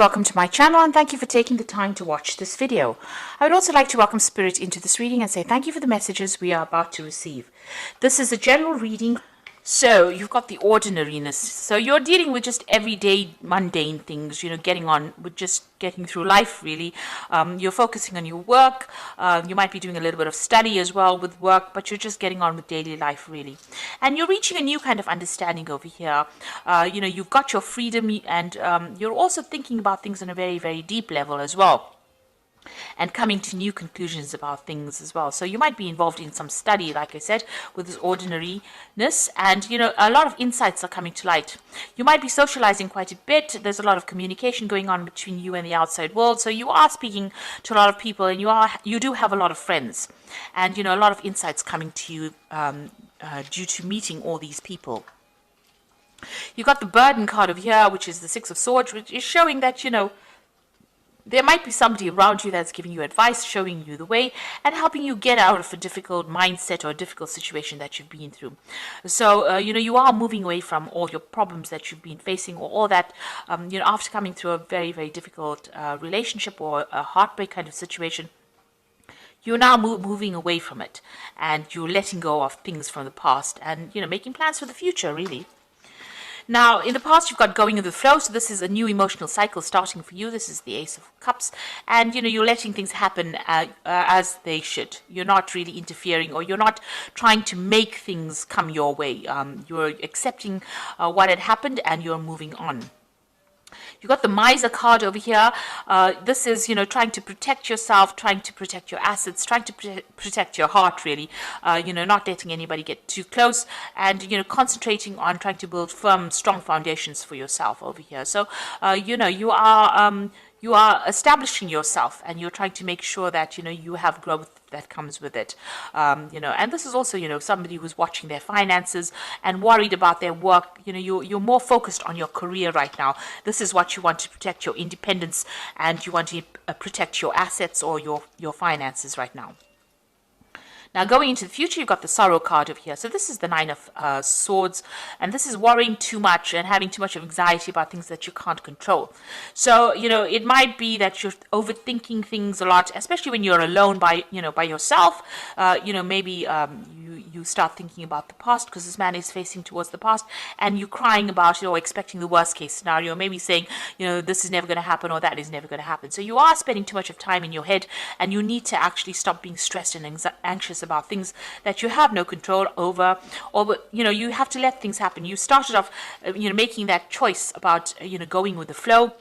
Welcome to my channel and thank you for taking the time to watch this video. I would also like to welcome Spirit into this reading and say thank you for the messages we are about to receive. This is a general reading. So you've got the ordinariness. So you're dealing with just everyday mundane things, getting on with just getting through life really. You're focusing on your work. You might be doing a little bit of study as well with work, but you're just getting on with daily life really. And you're reaching a new kind of understanding over here. You've got your freedom and you're also thinking about things on a very, very deep level as well, and coming to new conclusions about things as well. So you might be involved in some study, like I said, with this ordinariness, and a lot of insights are coming to light. You might be socializing quite a bit. There's a lot of communication going on between you and the outside world. So you are speaking to a lot of people, and you do have a lot of friends, and a lot of insights coming to you due to meeting all these people. You've got the burden card over here, which is the Six of Swords, which is showing that there might be somebody around you that's giving you advice, showing you the way, and helping you get out of a difficult mindset or a difficult situation that you've been through. So, you are moving away from all your problems that you've been facing, or all that, after coming through a very, very difficult relationship or a heartbreak kind of situation. You're now moving away from it, and you're letting go of things from the past and, making plans for the future, really. Now, in the past, you've got going with the flow, so this is a new emotional cycle starting for you. This is the Ace of Cups, and, you're letting things happen as they should. You're not really interfering, or you're not trying to make things come your way. You're accepting what had happened, and you're moving on. You've got the Miser card over here. This is, trying to protect yourself, trying to protect your assets, trying to protect your heart, really. Not letting anybody get too close, and, concentrating on trying to build firm, strong foundations for yourself over here. So, you are establishing yourself, and you're trying to make sure that, you have growth that comes with it. And this is also, somebody who's watching their finances and worried about their work. You're more focused on your career right now. This is what you want to protect, your independence, and you want to protect your assets or your finances right now. Now, going into the future, you've got the Sorrow card over here. So this is the Nine of Swords, and this is worrying too much and having too much of anxiety about things that you can't control. So, it might be that you're overthinking things a lot, especially when you're alone by yourself. Maybe you start thinking about the past, because this man is facing towards the past, and you're crying about it or expecting the worst case scenario, maybe saying, this is never going to happen or that is never going to happen. So you are spending too much of time in your head, and you need to actually stop being stressed and anxious about things that you have no control over, or you have to let things happen. You started off making that choice about going with the flow,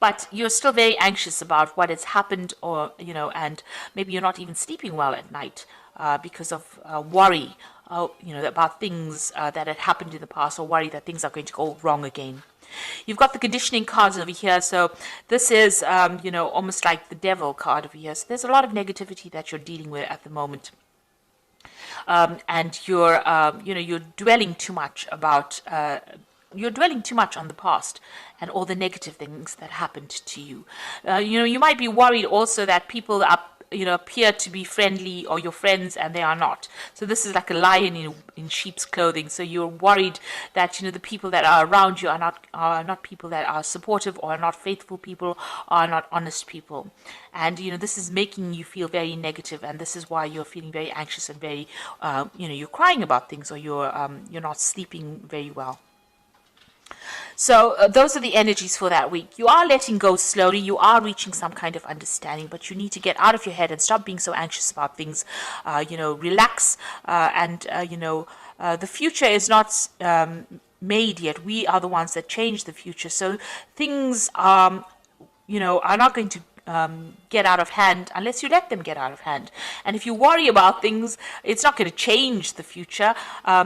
but you're still very anxious about what has happened, or and maybe you're not even sleeping well at night because of worry about things that had happened in the past, or worry that things are going to go wrong again. You've got the conditioning cards over here. So this is, almost like the Devil card over here. So there's a lot of negativity that you're dealing with at the moment. And you're dwelling too much about, you're dwelling too much on the past and all the negative things that happened to you. You might be worried also that people are appear to be friendly, or your friends, and they are not. So this is like a lion in sheep's clothing. So you're worried that the people that are around you are not people that are supportive, or are not faithful people, or are not honest people. And this is making you feel very negative, and this is why you're feeling very anxious and very you're crying about things, or you're not sleeping very well. So those are the energies for that week. You are letting go slowly. You are reaching some kind of understanding, but you need to get out of your head and stop being so anxious about things. Relax, and the future is not made yet. We are the ones that change the future. So things are not going to get out of hand unless you let them get out of hand. And if you worry about things, it's not going to change the future.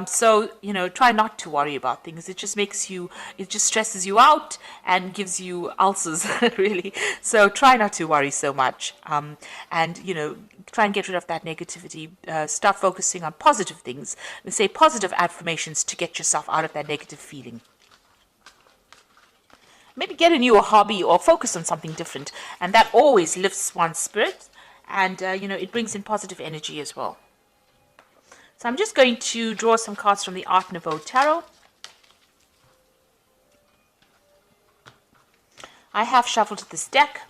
So try not to worry about things. It just stresses you out and gives you ulcers really. So try not to worry so much, and try and get rid of that negativity. Start focusing on positive things, and say positive affirmations to get yourself out of that negative feeling. Maybe get a new hobby or focus on something different, and that always lifts one's spirit, and it brings in positive energy as well. So I'm just going to draw some cards from the Art Nouveau Tarot. I have shuffled this deck.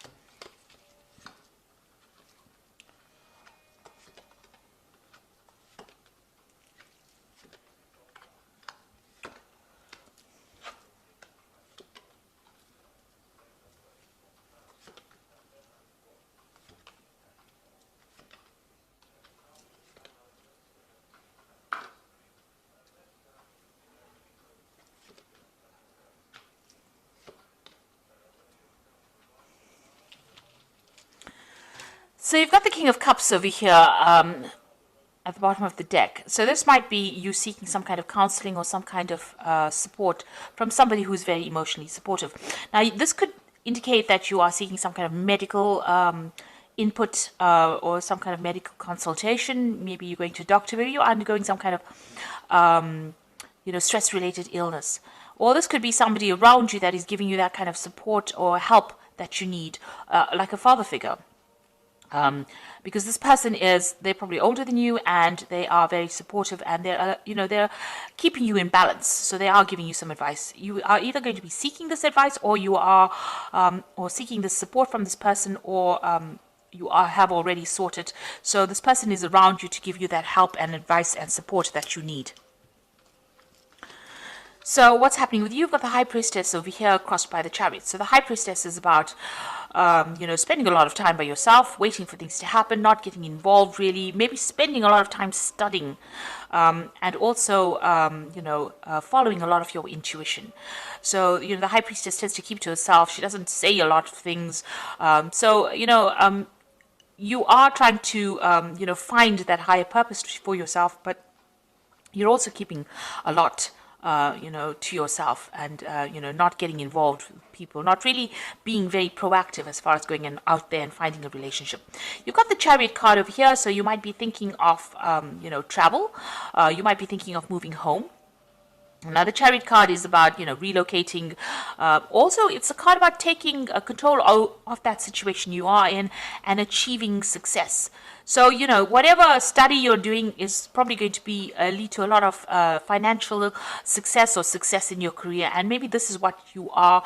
So you've got the King of Cups over here at the bottom of the deck. So this might be you seeking some kind of counseling or some kind of support from somebody who's very emotionally supportive. Now, this could indicate that you are seeking some kind of medical input or some kind of medical consultation. Maybe you're going to a doctor. Maybe you're undergoing some kind of stress-related illness. Or this could be somebody around you that is giving you that kind of support or help that you need, like a father figure. Because this person they're probably older than you and they are very supportive and they're keeping you in balance. So they are giving you some advice. You are either going to be seeking this advice or you are or seeking this support from this person, or have already sorted. So this person is around you to give you that help and advice and support that you need. So what's happening with you? You've got the High Priestess over here crossed by the Chariot. So the High Priestess is about, spending a lot of time by yourself, waiting for things to happen, not getting involved really, maybe spending a lot of time studying, and also, following a lot of your intuition. So, the High Priestess tends to keep to herself. She doesn't say a lot of things. You are trying to, find that higher purpose for yourself, but you're also keeping a lot to yourself and, not getting involved with people, not really being very proactive as far as going out there and finding a relationship. You've got the Chariot card over here, so you might be thinking of, travel. You might be thinking of moving home. Now, the Chariot card is about, relocating. Also, it's a card about taking control of that situation you are in and achieving success. So, whatever study you're doing is probably going to be lead to a lot of financial success or success in your career. And maybe this is what you are,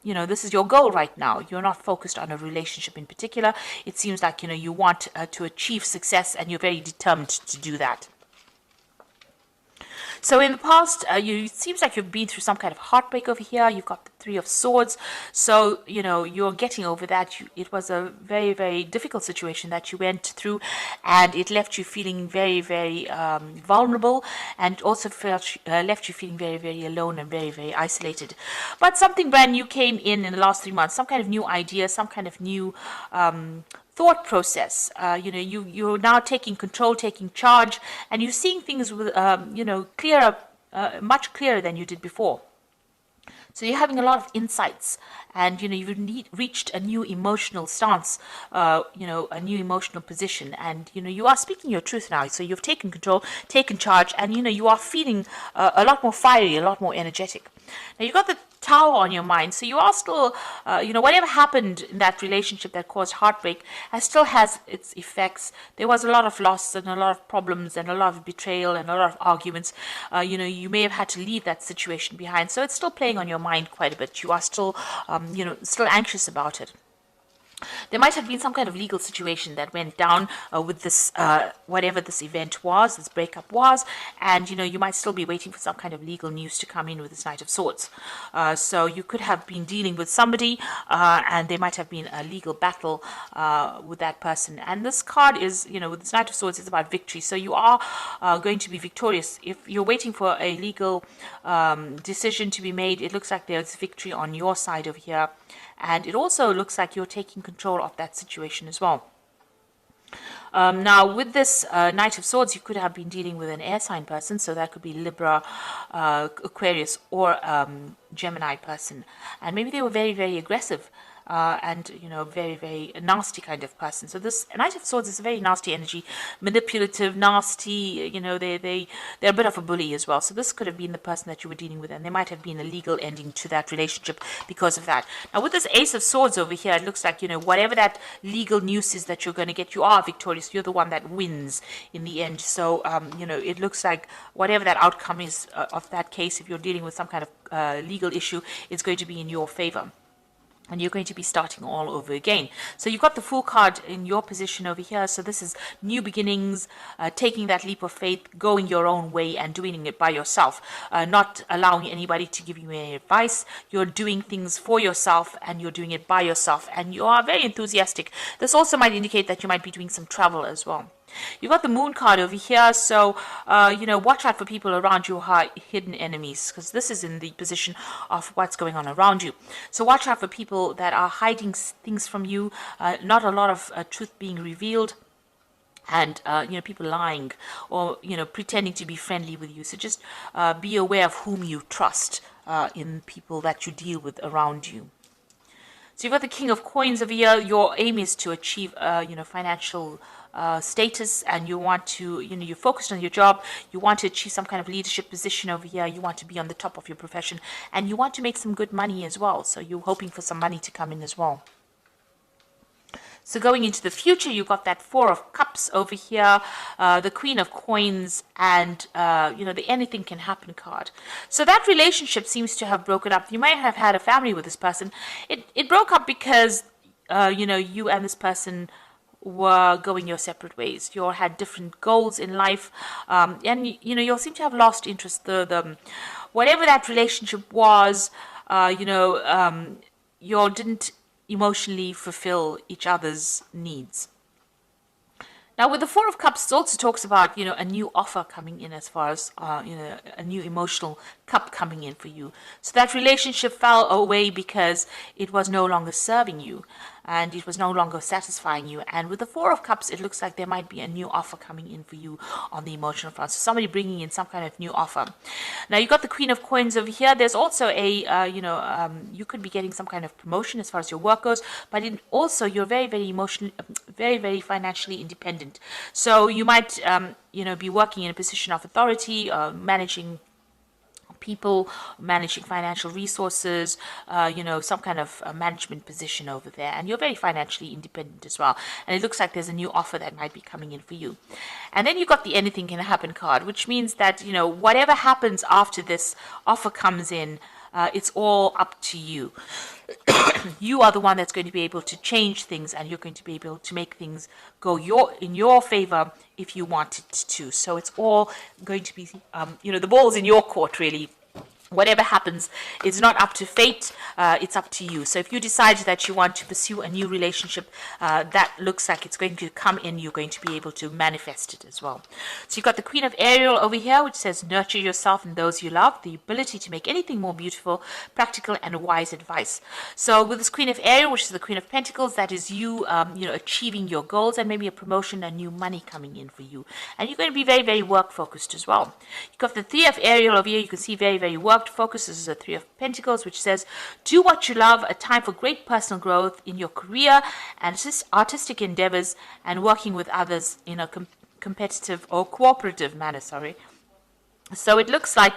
this is your goal right now. You're not focused on a relationship in particular. It seems like, you want to achieve success and you're very determined to do that. So in the past, it seems like you've been through some kind of heartbreak over here. You've got the Three of Swords. So, you're getting over that. It was a very, very difficult situation that you went through, and it left you feeling very, very vulnerable, and also left you feeling very, very alone and very, very isolated. But something brand new came in the last 3 months, some kind of new idea, some kind of new thought process. You're now taking control, taking charge, and you're seeing things with, clearer, much clearer than you did before. So you're having a lot of insights, and you've reached a new emotional stance, a new emotional position, and you are speaking your truth now. So you've taken control, taken charge, and you are feeling a lot more fiery, a lot more energetic. Now you've got the Tower on your mind, so you are still, whatever happened in that relationship that caused heartbreak still has its effects. There was a lot of loss and a lot of problems and a lot of betrayal and a lot of arguments. You may have had to leave that situation behind, so it's still playing on your mind quite a bit. You are still, still anxious about it. There might have been some kind of legal situation that went down with this, whatever this event was, this breakup was, and you might still be waiting for some kind of legal news to come in with this Knight of Swords. So you could have been dealing with somebody, and there might have been a legal battle with that person. And this card is, with this Knight of Swords, it's about victory. So you are going to be victorious. If you're waiting for a legal decision to be made, it looks like there's victory on your side over here. And it also looks like you're taking control of that situation as well. Now, with this Knight of Swords, you could have been dealing with an air sign person. So that could be Libra, Aquarius, or Gemini person. And maybe they were very, very aggressive. And very, very nasty kind of person. So this Knight of Swords is a very nasty energy, manipulative, nasty. They're a bit of a bully as well. So this could have been the person that you were dealing with, and there might have been a legal ending to that relationship because of that. Now with this Ace of Swords over here, it looks like whatever that legal news is that you're going to get, you are victorious. You're the one that wins in the end. So it looks like whatever that outcome is of that case, if you're dealing with some kind of legal issue, it's going to be in your favor. and you're going to be starting all over again. So you've got the Fool card in your position over here. So this is new beginnings, taking that leap of faith, going your own way and doing it by yourself, not allowing anybody to give you any advice. You're doing things for yourself and you're doing it by yourself, and you are very enthusiastic. This also might indicate that you might be doing some travel as well. You've got the Moon card over here, so, watch out for people around you who are hidden enemies, because this is in the position of what's going on around you. So watch out for people that are hiding things from you, not a lot of truth being revealed, and, people lying or, pretending to be friendly with you. So just be aware of whom you trust in people that you deal with around you. So you've got the King of Coins over here. Your aim is to achieve, financial status, and you want to, you're focused on your job. You want to achieve some kind of leadership position over here. You want to be on the top of your profession, and you want to make some good money as well. So you're hoping for some money to come in as well. So going into the future, you've got that Four of Cups over here, the Queen of Coins, and, the Anything Can Happen card. So that relationship seems to have broken up. You might have had a family with this person. It broke up because, you and this person were going your separate ways. You all had different goals in life, and, you'll seem to have lost interest. The whatever that relationship was, you all didn't emotionally fulfill each other's needs. Now, with the Four of Cups, it also talks about, a new offer coming in, as far as, a new emotional cup coming in for you. So that relationship fell away because it was no longer serving you and it was no longer satisfying you. And with the Four of Cups, it looks like there might be a new offer coming in for you on the emotional front. So somebody bringing in some kind of new offer. Now, you've got the Queen of Coins over here. There's also a, you could be getting some kind of promotion as far as your work goes, but also you're very, very emotionally, very, very financially independent. So you might, be working in a position of authority, managing people, managing financial resources, some kind of management position over there. And you're very financially independent as well. And it looks like there's a new offer that might be coming in for you. And then you've got the Anything Can Happen card, which means that, whatever happens after this offer comes in, it's all up to you. You are the one that's going to be able to change things, and you're going to be able to make things go in your favor if you want it to. So it's all going to be, the ball's in your court, really. Whatever happens, it's not up to fate, it's up to you. So if you decide that you want to pursue a new relationship, that looks like it's going to come in, you're going to be able to manifest it as well. So you've got the Queen of Ariel over here, which says, nurture yourself and those you love, the ability to make anything more beautiful, practical, and wise advice. So with this Queen of Ariel, which is the Queen of Pentacles, that is you, achieving your goals and maybe a promotion and new money coming in for you. And you're going to be very, very work-focused as well. You've got the Three of Ariel over here, you can see very, very work focus. This is a Three of Pentacles, which says, do what you love, a time for great personal growth in your career and artistic endeavors, and working with others in a competitive or cooperative manner, So it looks like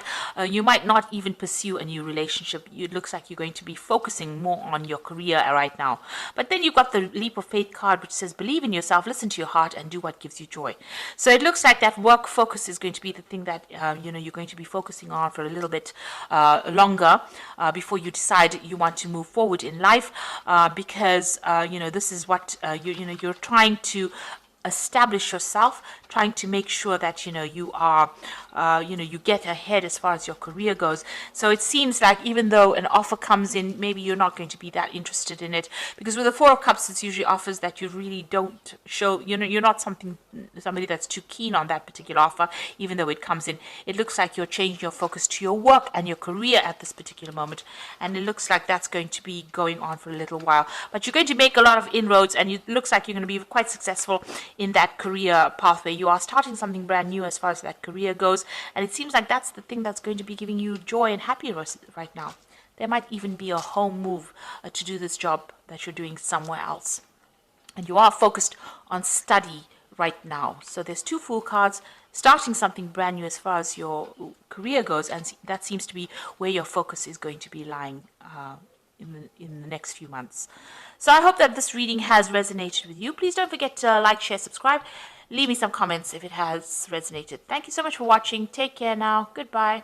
you might not even pursue a new relationship. It looks like you're going to be focusing more on your career right now. But then you've got the Leap of Faith card, which says, believe in yourself, listen to your heart, and do what gives you joy. So it looks like that work focus is going to be the thing that, you're going to be focusing on for a little bit longer before you decide you want to move forward in life, because, this is what, you're trying to establish yourself, trying to make sure that you are you get ahead as far as your career goes. So it seems like even though an offer comes in, maybe you're not going to be that interested in it, because with the Four of Cups, it's usually offers that you really don't show, you're not somebody that's too keen on that particular offer. Even though it comes in, it looks like you're changing your focus to your work and your career at this particular moment, and it looks like that's going to be going on for a little while. But you're going to make a lot of inroads, and it looks like you're going to be quite successful in that career pathway. You are starting something brand new as far as that career goes, and it seems like that's the thing that's going to be giving you joy and happiness right now. There might even be a home move to do this job that you're doing somewhere else, and you are focused on study right now. So there's two Fool cards, starting something brand new as far as your career goes, and that seems to be where your focus is going to be lying in the next few months. So I hope that this reading has resonated with you. Please don't forget to like, share, subscribe. Leave me some comments if it has resonated. Thank you so much for watching. Take care now. Goodbye.